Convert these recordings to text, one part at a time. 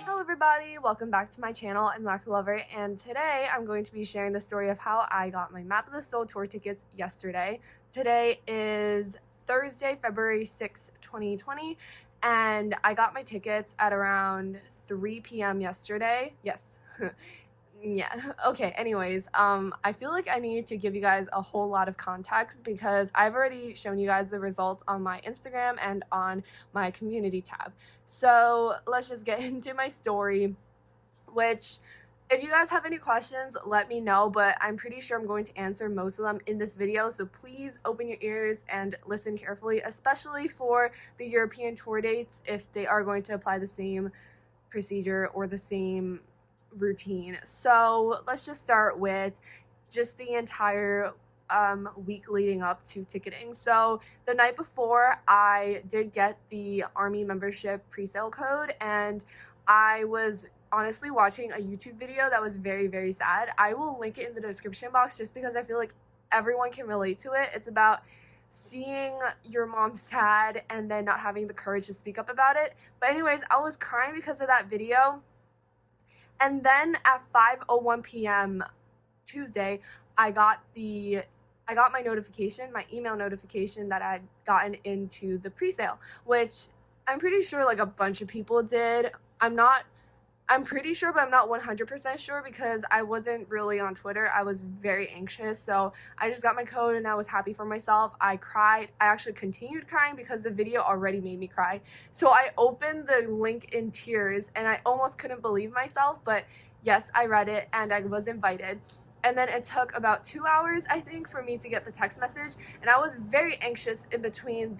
Hello everybody, welcome back to my channel. I'm Lacquer Lover, and today I'm going to be sharing the story of how I got my Map of the Soul tour tickets yesterday. Today is Thursday, February 6, 2020, and I got my tickets at around 3 p.m. yesterday. Yes. Yeah, okay, anyways, I feel like I need to give you guys a whole lot of context because I've already shown you guys the results on my Instagram and on my community tab. So let's just get into my story, which if you guys have any questions, let me know, but I'm pretty sure I'm going to answer most of them in this video, so please open your ears and listen carefully, especially for the European tour dates if they are going to apply the same procedure or the same routine. So let's just start with just the entire week leading up to ticketing. So the night before, I did get the Army membership presale code, and I was honestly watching a YouTube video that was very, very sad. I will link it in the description box just because I feel like everyone can relate to it. It's about seeing your mom sad and then not having the courage to speak up about it. But anyways, I was crying because of that video. And then at 5:01 p.m. Tuesday, I got my notification, my email notification that I'd gotten into the presale, which I'm pretty sure like a bunch of people did. I'm pretty sure, but I'm not 100% sure because I wasn't really on Twitter. I was very anxious, so I just got my code and I was happy for myself. I cried. I actually continued crying because the video already made me cry. So I opened the link in tears and I almost couldn't believe myself, but yes, I read it and I was invited. And then it took about 2 hours, I think, for me to get the text message, and I was very anxious in between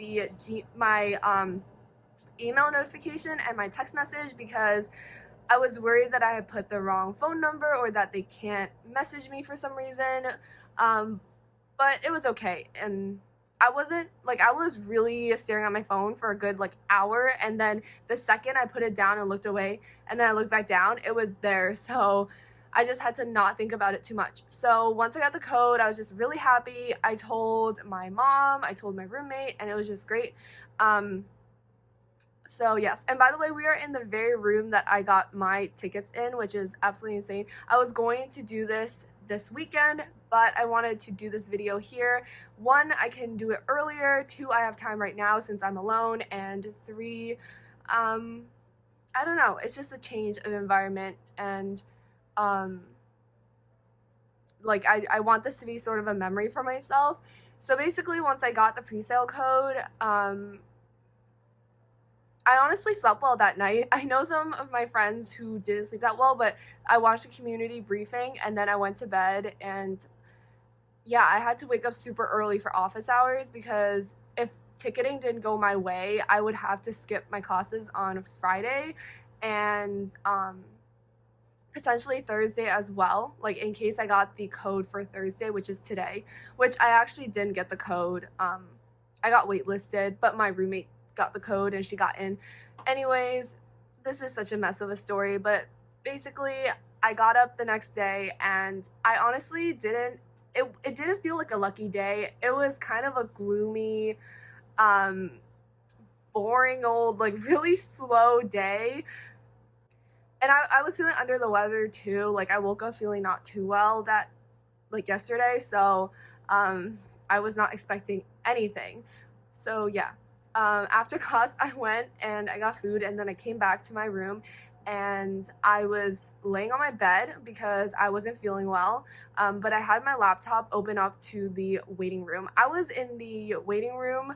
my email notification and my text message because I was worried that I had put the wrong phone number or that they can't message me for some reason, but it was okay. And I was really staring at my phone for a good hour, and then the second I put it down and looked away and then I looked back down, it was there. So I just had to not think about it too much. So once I got the code, I was just really happy. I told my mom, I told my roommate, and it was just great. So yes, and by the way, we are in the very room that I got my tickets in, which is absolutely insane. I was going to do this weekend, but I wanted to do this video here. 1, I can do it earlier. 2, I have time right now since I'm alone. And 3, I don't know, it's just a change of environment, and I want this to be sort of a memory for myself. So basically, once I got the presale code, I honestly slept well that night. I know some of my friends who didn't sleep that well, but I watched a community briefing and then I went to bed, and yeah, I had to wake up super early for office hours because if ticketing didn't go my way, I would have to skip my classes on Friday and potentially Thursday as well, like in case I got the code for Thursday, which is today, which I actually didn't get the code. I got waitlisted, but my roommate got the code and she got in. Anyways, this is such a mess of a story, but basically I got up the next day and I honestly didn't feel like a lucky day. It was kind of a gloomy, boring old, really slow day. And I was feeling under the weather too. I woke up feeling not too well yesterday, so I was not expecting anything. So yeah. After class, I went and I got food, and then I came back to my room and I was laying on my bed because I wasn't feeling well, but I had my laptop open up to the waiting room. I was in the waiting room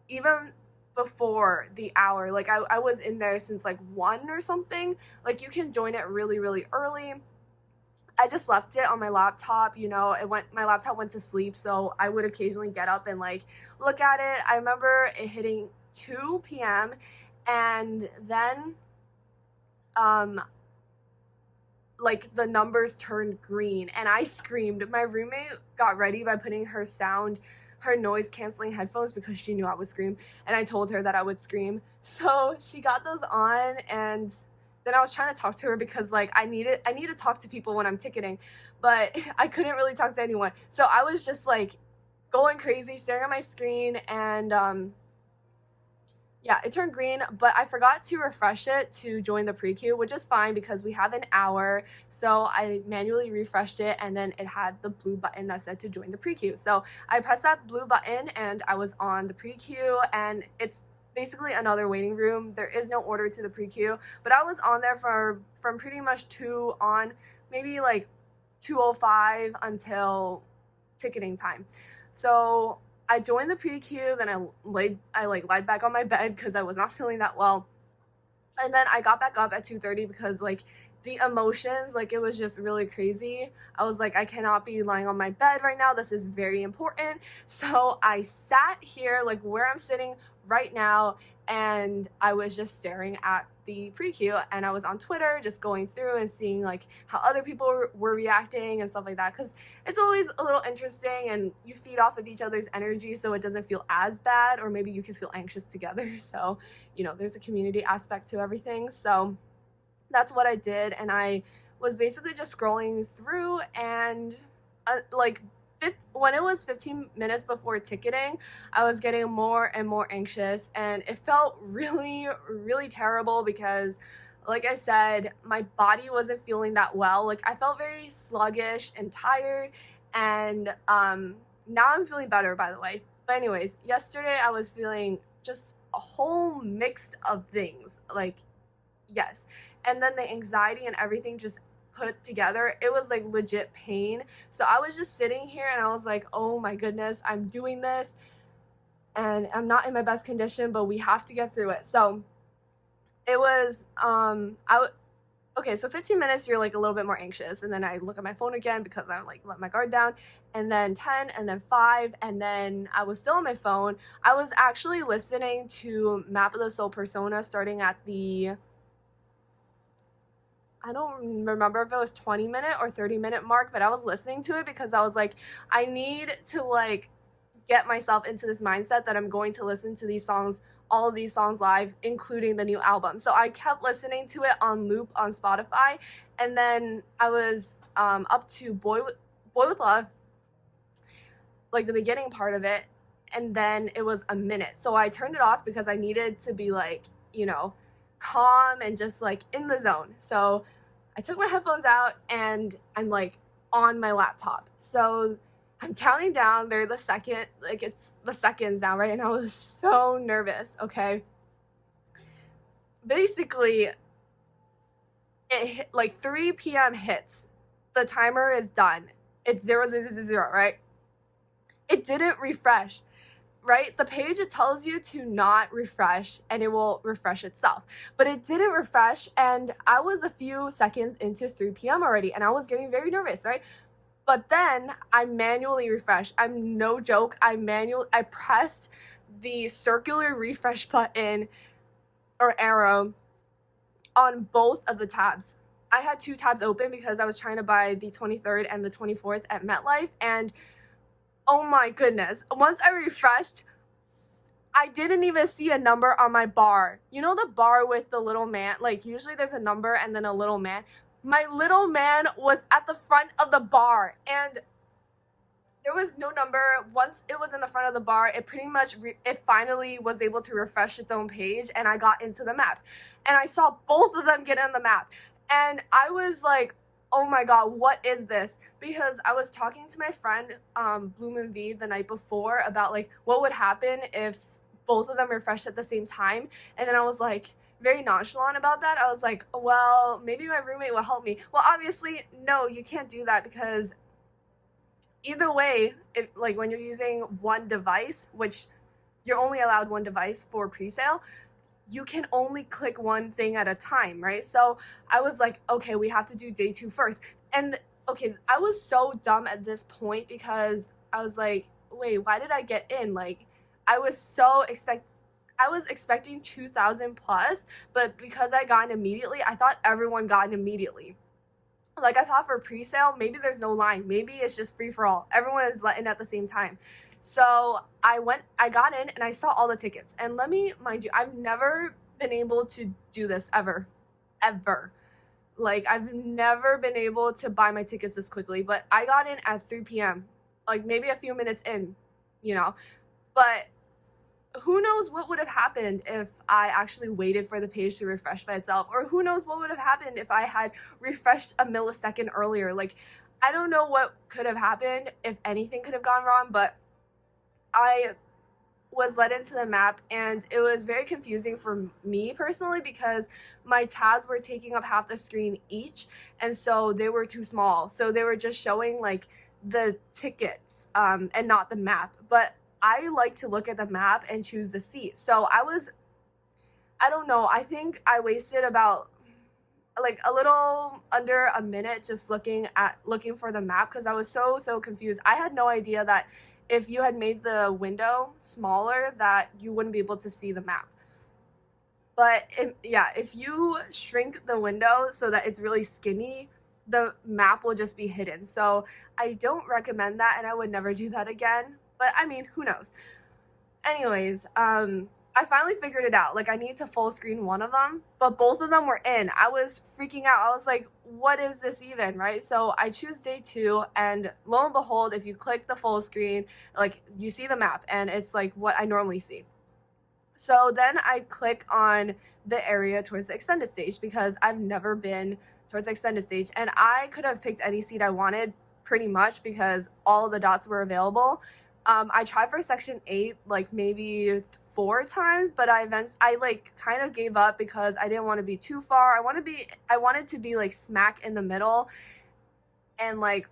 even before the hour. I was in there since 1 or something. You can join it really, really early. I just left it on my laptop, my laptop went to sleep, so I would occasionally get up and look at it. I remember it hitting 2 p.m. and then the numbers turned green and I screamed. My roommate got ready by putting her noise canceling headphones because she knew I would scream, and I told her that I would scream. So she got those on, and then I was trying to talk to her because I need to talk to people when I'm ticketing, but I couldn't really talk to anyone. So I was just going crazy, staring at my screen, and yeah, it turned green, but I forgot to refresh it to join the pre-queue, which is fine because we have an hour. So I manually refreshed it, and then it had the blue button that said to join the pre-queue. So I pressed that blue button and I was on the pre-queue, and it's basically another waiting room. There is no order to the pre-queue, but I was on there from pretty much 2 on maybe like 2:05 until ticketing time. So I joined the pre-queue, then I lied back on my bed because I was not feeling that well. And then I got back up at 2:30 because like the emotions, like it was just really crazy. I was like, I cannot be lying on my bed right now. This is very important. So I sat here like where I'm sitting right now, and I was just staring at the pre-queue, and I was on Twitter just going through and seeing like how other people were reacting and stuff like that, because it's always a little interesting and you feed off of each other's energy so it doesn't feel as bad, or maybe you can feel anxious together. So, you know, there's a community aspect to everything. So that's what I did, and I was basically just scrolling through, and when it was 15 minutes before ticketing, I was getting more and more anxious, and it felt really, really terrible because, like I said, my body wasn't feeling that well. Like I felt very sluggish and tired, and now I'm feeling better, by the way. But anyways, yesterday I was feeling just a whole mix of things. Like, yes. And then the anxiety and everything just put together, it was like legit pain. So I was just sitting here and I was like, oh my goodness, I'm doing this and I'm not in my best condition, but we have to get through it. So it was okay, so 15 minutes you're like a little bit more anxious, and then I look at my phone again because I like let my guard down, and then 10, and then 5, and then I was still on my phone. I was actually listening to Map of the Soul Persona starting at the, I don't remember if it was 20-minute or 30-minute mark, but I was listening to it because I was like, I need to like get myself into this mindset that I'm going to listen to these songs, all of these songs live, including the new album. So I kept listening to it on loop on Spotify, and then I was up to Boy with Love, like the beginning part of it, and then it was a minute. So I turned it off because I needed to be like, you know, calm and just like in the zone. So I took my headphones out and I'm like on my laptop. So I'm counting down. They're the second, like it's the seconds now, right? And I was so nervous, okay? Basically, it hit, like 3 p.m. hits. The timer is done. It's 0, right? It didn't refresh, right? The page, it tells you to not refresh and it will refresh itself. But it didn't refresh, and I was a few seconds into 3 p.m. already, and I was getting very nervous, right? But then I manually refreshed. I'm no joke. I pressed the circular refresh button or arrow on both of the tabs. I had 2 tabs open because I was trying to buy the 23rd and the 24th at MetLife, and oh my goodness, once I refreshed, I didn't even see a number on my bar. You know the bar with the little man? Like usually there's a number and then a little man. My little man was at the front of the bar, and there was no number. Once it was in the front of the bar, it pretty much, it finally was able to refresh its own page, and I got into the map. And I saw both of them get on the map. And I was like, oh my god, what is this? Because I was talking to my friend, Blue Moon V, the night before about like what would happen if both of them refreshed at the same time. And then I was like, very nonchalant about that. I was like, well, maybe my roommate will help me. Well, obviously, no, you can't do that, because either way, if, like when you're using one device, which you're only allowed one device for pre-sale, you can only click one thing at a time, right? So I was like, okay, we have to do day 2 first. And okay, I was so dumb at this point because I was like, wait, why did I get in? Like, I was expecting 2,000 plus, but because I got in immediately, I thought everyone got in immediately. Like, I thought for pre-sale, maybe there's no line. Maybe it's just free for all. Everyone is let in at the same time. So I got in and I saw all the tickets. And let me mind you, I've never been able to do this ever. Like, I've never been able to buy my tickets this quickly, but I got in at 3 p.m. Like, maybe a few minutes in. you know. But who knows what would have happened if I actually waited for the page to refresh by itself, or who knows what would have happened if I had refreshed a millisecond earlier. Like, I don't know what could have happened, if anything could have gone wrong, but I was led into the map and it was very confusing for me personally because my tabs were taking up half the screen each, and so they were too small. So they were just showing like the tickets and not the map. But I like to look at the map and choose the seat. So I don't know, I think I wasted about like a little under a minute just looking for the map because I was so confused. I had no idea that if you had made the window smaller that you wouldn't be able to see the map. But yeah, if you shrink the window so that it's really skinny, the map will just be hidden. So I don't recommend that, and I would never do that again. But I mean, who knows? Anyways, I finally figured it out. Like, I need to full screen one of them, but both of them were in. I was freaking out. I was like, what is this even, right? So I choose day 2, and lo and behold, if you click the full screen, like, you see the map, and it's like what I normally see. So then I click on the area towards the extended stage because I've never been towards the extended stage, and I could have picked any seat I wanted pretty much because all of the dots were available. I tried for section 8 like maybe 4 times, but I like kind of gave up because I didn't want to be too far. I wanted to be like smack in the middle and like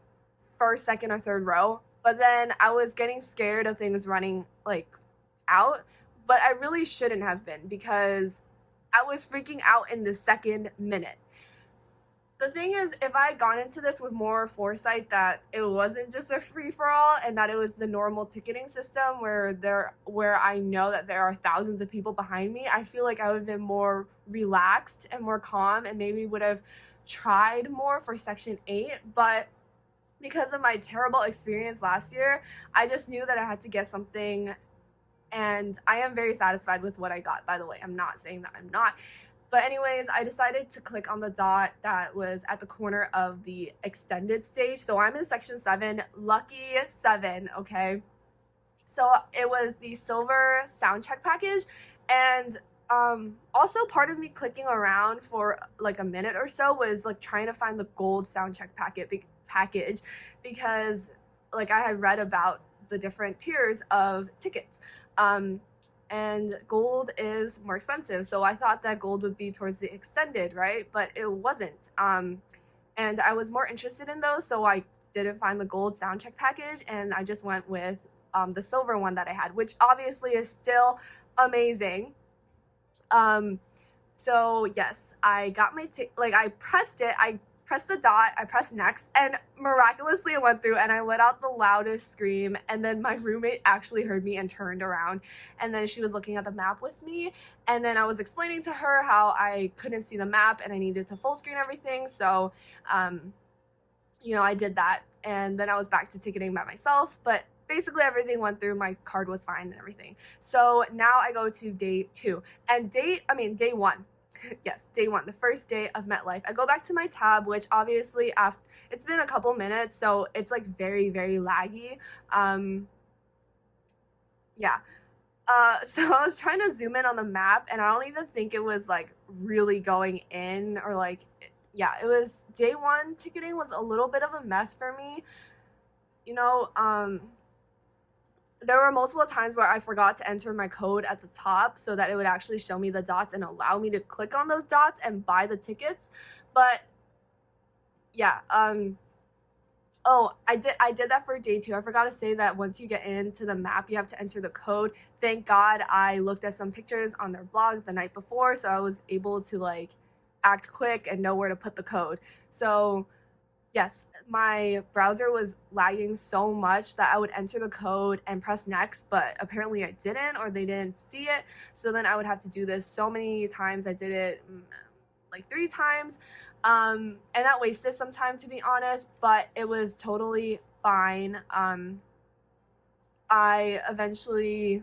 first, second, or third row. But then I was getting scared of things running like out, but I really shouldn't have been because I was freaking out in the second minute. The thing is, if I had gone into this with more foresight that it wasn't just a free-for-all and that it was the normal ticketing system where I know that there are thousands of people behind me, I feel like I would have been more relaxed and more calm and maybe would have tried more for section 8. But because of my terrible experience last year, I just knew that I had to get something, and I am very satisfied with what I got, by the way. I'm not saying that I'm not. But anyways, I decided to click on the dot that was at the corner of the extended stage. So I'm in section 7, lucky 7, okay? So it was the silver soundcheck package, and also part of me clicking around for like a minute or so was like trying to find the gold soundcheck package because like I had read about the different tiers of tickets. And gold is more expensive. So I thought that gold would be towards the extended, right? But it wasn't. And I was more interested in those, so I didn't find the gold soundcheck package, and I just went with the silver one that I had, which obviously is still amazing. So yes, I got my I pressed it. I pressed the dot, I pressed next, and miraculously it went through, and I let out the loudest scream, and then my roommate actually heard me and turned around, and then she was looking at the map with me, and then I was explaining to her how I couldn't see the map and I needed to full screen everything. So I did that, and then I was back to ticketing by myself, but basically everything went through, my card was fine and everything. So now I go to day 2, and day 1. Yes, day 1, the first day of MetLife. I go back to my tab, which obviously it's been a couple minutes, so it's like very laggy. Yeah. So I was trying to zoom in on the map, and I don't even think it was like really going in, or like, yeah, it was day 1 ticketing was a little bit of a mess for me. There were multiple times where I forgot to enter my code at the top so that it would actually show me the dots and allow me to click on those dots and buy the tickets. But yeah, oh, I did that for day 2. I forgot to say that once you get into the map, you have to enter the code. Thank God I looked at some pictures on their blog the night before, so I was able to like act quick and know where to put the code. So yes, my browser was lagging so much that I would enter the code and press next, but apparently I didn't, or they didn't see it. So then I would have to do this so many times. I did it like 3 times. And that wasted some time, to be honest, but it was totally fine. I eventually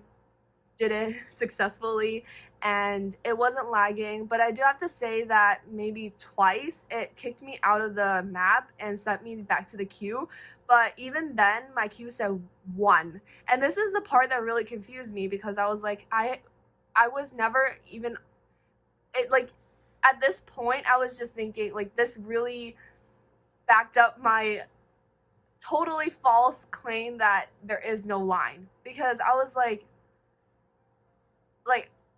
did it successfully, and it wasn't lagging, but I do have to say that maybe twice it kicked me out of the map and sent me back to the queue. But even then, my queue said 1. And this is the part that really confused me because I was like, I was never even it like at this point I was just thinking like this really backed up my totally false claim that there is no line because I was like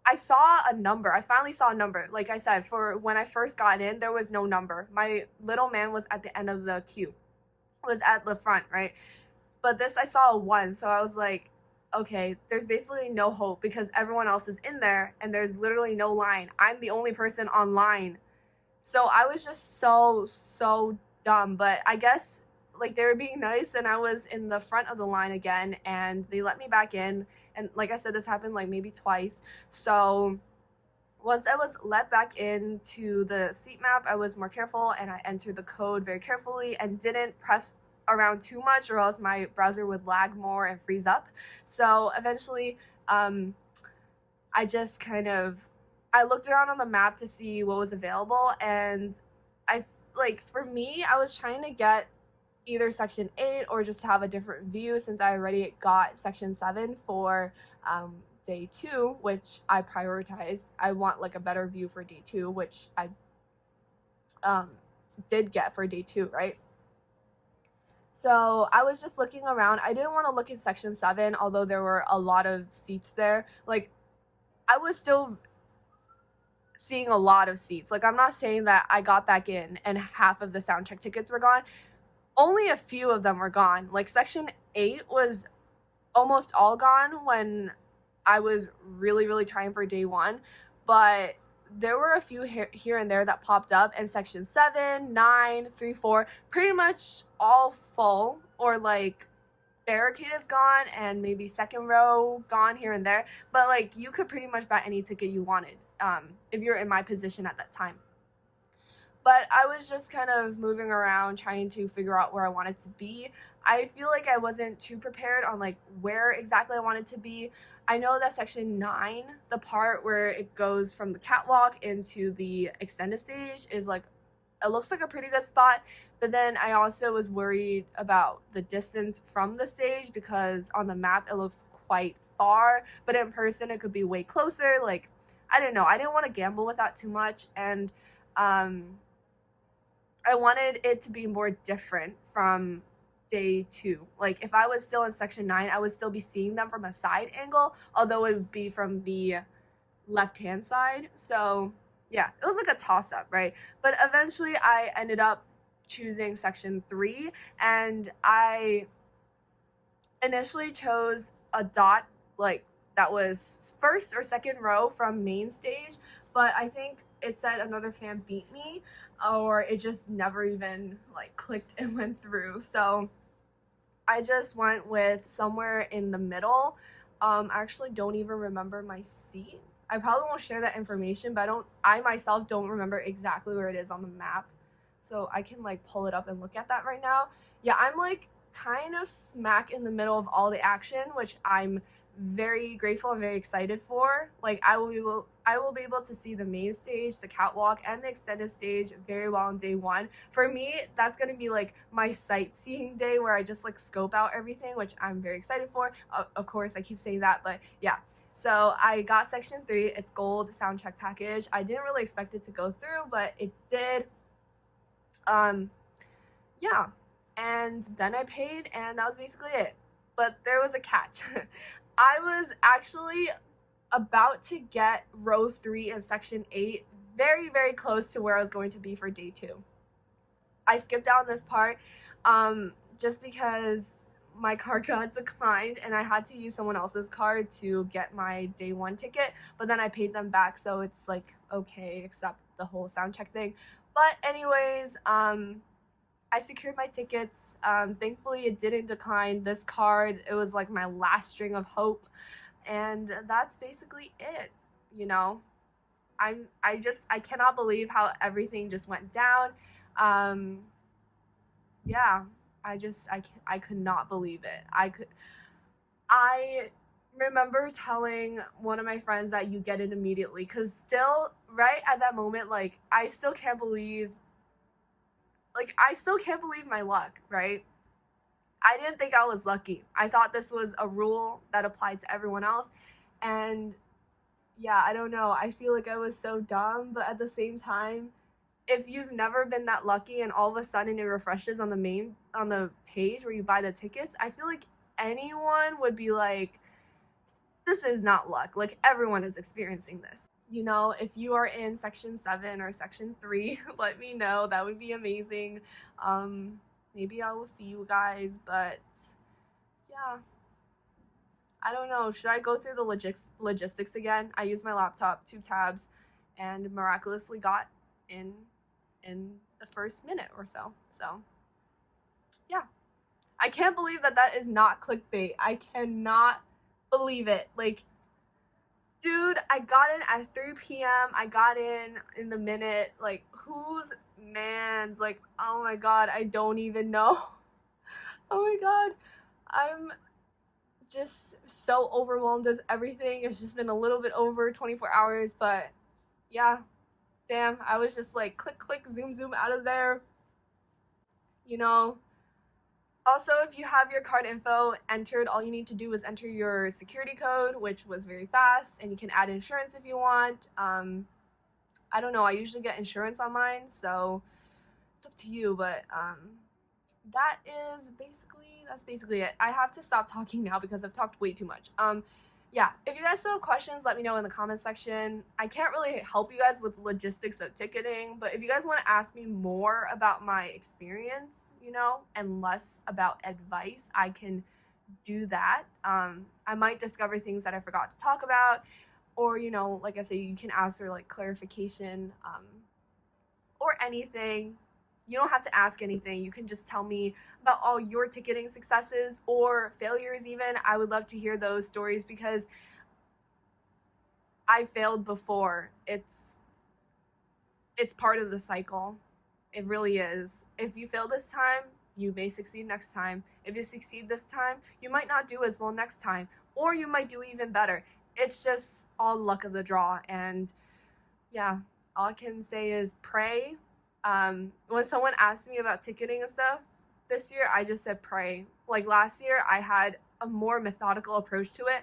I saw a number. I finally saw a number. Like I said, for when I first got in, there was no number. My little man was at the end of the queue. Was at the front, right? But this I saw a 1, so I was like, okay, there's basically no hope because everyone else is in there and there's literally no line. I'm the only person online. So I was just so dumb, but I guess like they were being nice and I was in the front of the line again and they let me back in. And like I said, this happened like maybe twice. So once I was let back into the seat map, I was more careful and I entered the code very carefully and didn't press around too much or else my browser would lag more and freeze up. So eventually, I just I looked around on the map to see what was available, and for me, I was trying to get either section 8 or just have a different view since I already got section 7 for day 2, which I prioritized. I want like a better view for day 2, which I did get for day 2, right? So I was just looking around. I didn't want to look at section 7, although there were a lot of seats there. Like, I was still seeing a lot of seats. Like, I'm not saying that I got back in and half of the soundcheck tickets were gone. Only a few of them were gone. Like, section 8 was almost all gone when I was really trying for day 1. But there were a few here and there that popped up, and section 7, 9, 3, 4, pretty much all full, or like barricade is gone and maybe second row gone here and there. But like you could pretty much buy any ticket you wanted if you're in my position at that time. But I was just kind of moving around trying to figure out where I wanted to be. I feel like I wasn't too prepared on like where exactly I wanted to be. I know that section 9, the part where it goes from the catwalk into the extended stage is like, it looks like a pretty good spot. But then I also was worried about the distance from the stage because on the map it looks quite far, but in person it could be way closer. Like, I didn't know. I didn't want to gamble with that too much. And I wanted it to be more different from day 2. Like, if I was still in section 9, I would still be seeing them from a side angle, although it would be from the left-hand side. So, yeah, it was like a toss-up, right? But eventually, I ended up choosing section 3, and I initially chose a dot, like, that was first or second row from main stage, but I think it said another fan beat me, or it just never even like clicked and went through. So I just went with somewhere in the middle. I actually don't even remember my seat. I probably won't share that information, but I myself don't remember exactly where it is on the map. So I can like pull it up and look at that right now. Yeah, I'm like kind of smack in the middle of all the action, which I'm very grateful and very excited for. Like, I will be able to see the main stage, the catwalk, and the extended stage very well on day 1. For me, that's gonna be like my sightseeing day where I just like scope out everything, which I'm very excited for. Of course, I keep saying that, but yeah. So I got section 3. It's gold soundcheck package. I didn't really expect it to go through, but it did. Yeah, and then I paid, and that was basically it. But there was a catch. I was actually about to get row 3 in section 8, very close to where I was going to be for day 2. I skipped down this part just because my card got declined and I had to use someone else's card to get my day 1 ticket, but then I paid them back, so it's like okay, except the whole sound check thing. But anyways, I secured my tickets. Thankfully, it didn't decline this card. It was like my last string of hope. And that's basically it, you know. I cannot believe how everything just went down. Yeah, I could not believe it. I remember telling one of my friends that you get it immediately, because still, right at that moment, like, I still can't believe my luck, right? I didn't think I was lucky. I thought this was a rule that applied to everyone else. And yeah, I don't know. I feel like I was so dumb, but at the same time, if you've never been that lucky and all of a sudden it refreshes on the page where you buy the tickets, I feel like anyone would be like, this is not luck. Like, everyone is experiencing this. You know, if you are in section 7 or section 3, let me know. That would be amazing. Maybe I will see you guys, but yeah, I don't know. Should I go through the logistics again? I used my laptop, 2 tabs, and miraculously got in the first minute or so. So yeah, I can't believe that that is not clickbait. I cannot believe it. Like, dude, I got in at 3 p.m. I got in the minute. Like, whose man's? Like, oh my god, I don't even know. Oh my god, I'm just so overwhelmed with everything. It's just been a little bit over 24 hours, but yeah, damn, I was just like click, click, zoom, zoom out of there. You know, also, if you have your card info entered, all you need to do is enter your security code, which was very fast, and you can add insurance if you want. I don't know, I usually get insurance on mine, so it's up to you, but that's basically it. I have to stop talking now because I've talked way too much. Yeah, if you guys still have questions, let me know in the comment section. I can't really help you guys with logistics of ticketing, but if you guys want to ask me more about my experience, you know, and less about advice, I can do that. I might discover things that I forgot to talk about, or, you know, like I said, you can ask for like clarification, or anything. You don't have to ask anything. You can just tell me about all your ticketing successes or failures even. I would love to hear those stories because I failed before. It's part of the cycle. It really is. If you fail this time, you may succeed next time. If you succeed this time, you might not do as well next time, or you might do even better. It's just all luck of the draw. And yeah, all I can say is pray. When someone asked me about ticketing and stuff this year, I just said pray. Like last year, I had a more methodical approach to it,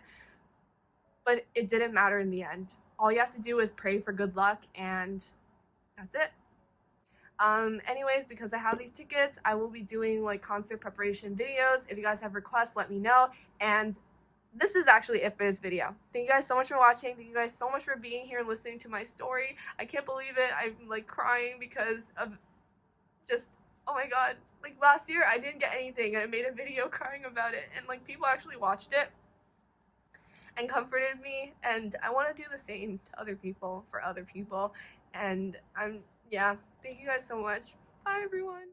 but it didn't matter in the end. All you have to do is pray for good luck, and that's it. Anyways, because I have these tickets, I will be doing like concert preparation videos. If you guys have requests, let me know. And this is actually it for this video. Thank you guys so much for watching. Thank you guys so much for being here and listening to my story. I can't believe it. I'm like crying because of just, oh my god. Like last year I didn't get anything and I made a video crying about it, and like people actually watched it and comforted me, and I want to do the same to other people for other people. And yeah, thank you guys so much. Bye everyone.